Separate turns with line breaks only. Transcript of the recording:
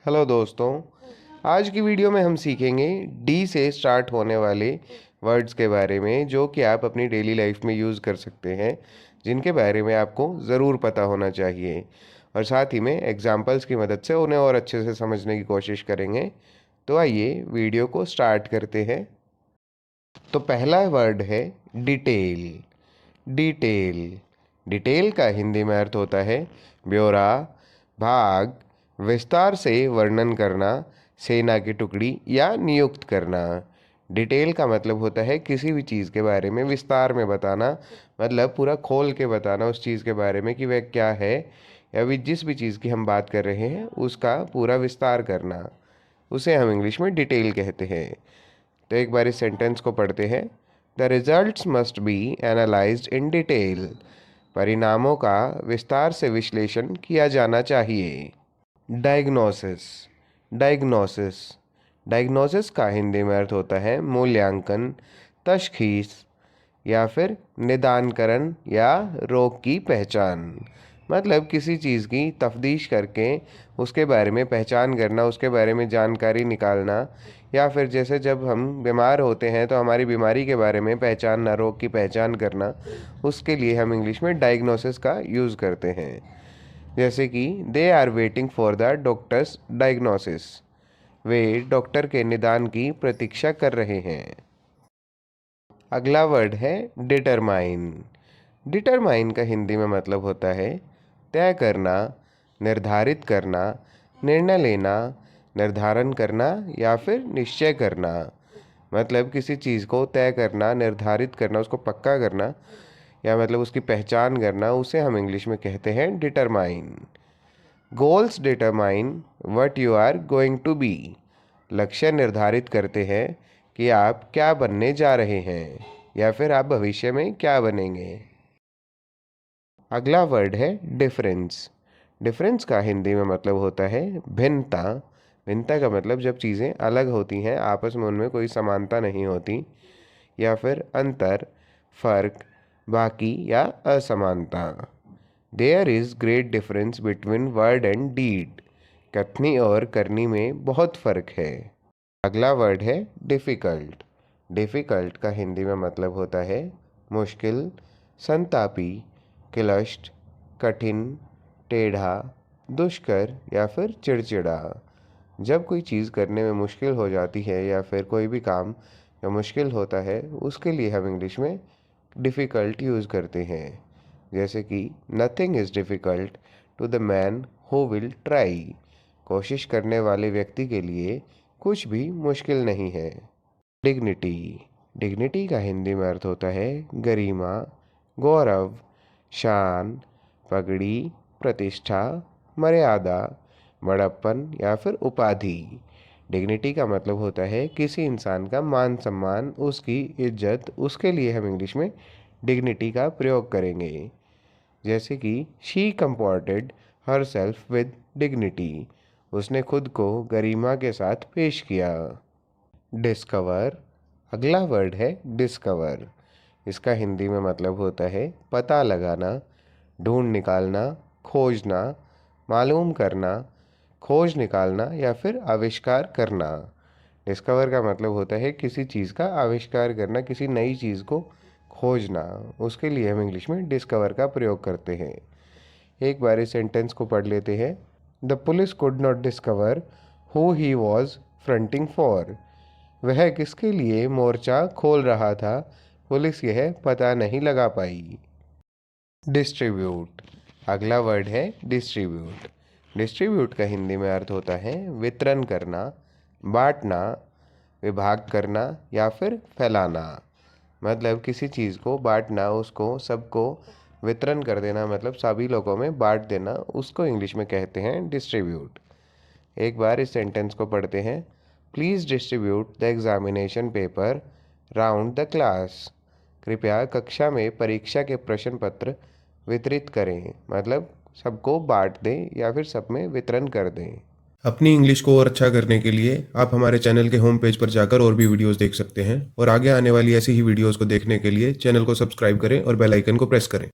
Hello दोस्तों। आज की वीडियो में हम सीखेंगे डी से स्टार्ट होने वाले वर्ड्स के बारे में जो कि आप अपनी डेली लाइफ में यूज़ कर सकते हैं, जिनके बारे में आपको ज़रूर पता होना चाहिए और साथ ही में एग्जाम्पल्स की मदद से उन्हें और अच्छे से समझने की कोशिश करेंगे। तो आइए वीडियो को स्टार्ट करते हैं। तो पहला वर्ड है डिटेल। डिटेल डिटेल का हिंदी में अर्थ होता है ब्यौरा, भाग, विस्तार से वर्णन करना, सेना की टुकड़ी या नियुक्त करना। डिटेल का मतलब होता है किसी भी चीज़ के बारे में विस्तार में बताना, मतलब पूरा खोल के बताना उस चीज़ के बारे में कि वह क्या है, या भी जिस भी चीज़ की हम बात कर रहे हैं उसका पूरा विस्तार करना, उसे हम इंग्लिश में डिटेल कहते हैं। तो एक बार इस सेंटेंस को पढ़ते हैं। The results must be analysed in detail. परिणामों का विस्तार से विश्लेषण किया जाना चाहिए। डायग्नोसिस। डायग्नोसिस डायग्नोसिस का हिंदी में अर्थ होता है मूल्यांकन, तशखीस या फिर निदानकरण या रोग की पहचान। मतलब किसी चीज़ की तफ्तीश करके उसके बारे में पहचान करना, उसके बारे में जानकारी निकालना, या फिर जैसे जब हम बीमार होते हैं तो हमारी बीमारी के बारे में पहचानना, रोग की पहचान करना, उसके लिए हम इंग्लिश में डायग्नोसिस का यूज़ करते हैं। जैसे कि they are waiting for the doctor's diagnosis. वे डॉक्टर के निदान की प्रतीक्षा कर रहे हैं। अगला वर्ड है डिटरमाइन। डिटरमाइन का हिंदी में मतलब होता है तय करना, निर्धारित करना, निर्णय लेना, निर्धारण करना या फिर निश्चय करना। मतलब किसी चीज़ को तय करना, निर्धारित करना, उसको पक्का करना, या मतलब उसकी पहचान करना, उसे हम इंग्लिश में कहते हैं determine. Goals determine what you are going to be. लक्ष्य निर्धारित करते हैं कि आप क्या बनने जा रहे हैं या फिर आप भविष्य में क्या बनेंगे। अगला वर्ड है डिफरेंस। डिफरेंस का हिंदी में मतलब होता है भिन्नता। भिन्नता का मतलब जब चीज़ें अलग होती हैं, आपस में उनमें कोई समानता नहीं होती, या फिर अंतर, फर्क, बाकी या असमानता। There is great difference between word and deed. कथनी और करनी में बहुत फ़र्क है। अगला वर्ड है डिफ़िकल्ट। डिफ़िकल्ट का हिंदी में मतलब होता है मुश्किल, संतापी, क्लिष्ट, कठिन, टेढ़ा, दुष्कर या फिर चिड़चिड़ा। जब कोई चीज़ करने में मुश्किल हो जाती है या फिर कोई भी काम या मुश्किल होता है, उसके लिए हम इंग्लिश में डिफ़िकल्ट यूज़ करते हैं। जैसे कि nothing is difficult to the man who will try. कोशिश करने वाले व्यक्ति के लिए कुछ भी मुश्किल नहीं है। डिग्निटी। डिग्निटी का हिंदी में अर्थ होता है गरिमा, गौरव, शान, पगड़ी, प्रतिष्ठा, मर्यादा, बड़प्पन या फिर उपाधि। डिग्निटी का मतलब होता है किसी इंसान का मान सम्मान, उसकी इज्जत, उसके लिए हम इंग्लिश में डिग्निटी का प्रयोग करेंगे। जैसे कि she comported herself with dignity. उसने खुद को गरिमा के साथ पेश किया। डिस्कवर। अगला वर्ड है डिस्कवर। इसका हिंदी में मतलब होता है पता लगाना, ढूंढ निकालना, खोजना, मालूम करना, खोज निकालना या फिर आविष्कार करना। डिस्कवर का मतलब होता है किसी चीज़ का आविष्कार करना, किसी नई चीज़ को खोजना। उसके लिए हम इंग्लिश में डिस्कवर का प्रयोग करते हैं। एक बार इस सेंटेंस को पढ़ लेते हैं। The police could not discover who he was fronting for. वह किसके लिए मोर्चा खोल रहा था, पुलिस यह पता नहीं लगा पाई। डिस्ट्रीब्यूट। अगला वर्ड है डिस्ट्रीब्यूट। डिस्ट्रीब्यूट का हिंदी में अर्थ होता है वितरण करना, बांटना, विभाग करना या फिर फैलाना। मतलब किसी चीज़ को बांटना, उसको सबको वितरण कर देना, मतलब सभी लोगों में बांट देना, उसको इंग्लिश में कहते हैं डिस्ट्रीब्यूट। एक बार इस सेंटेंस को पढ़ते हैं। Please distribute the examination paper round the class. कृपया कक्षा में परीक्षा के प्रश्न पत्र वितरित करें। मतलब सबको बांट दें या फिर सब में वितरण कर दें।
अपनी इंग्लिश को और अच्छा करने के लिए आप हमारे चैनल के होम पेज पर जाकर और भी वीडियोस देख सकते हैं और आगे आने वाली ऐसी ही वीडियोस को देखने के लिए चैनल को सब्सक्राइब करें और बेल आइकन को प्रेस करें।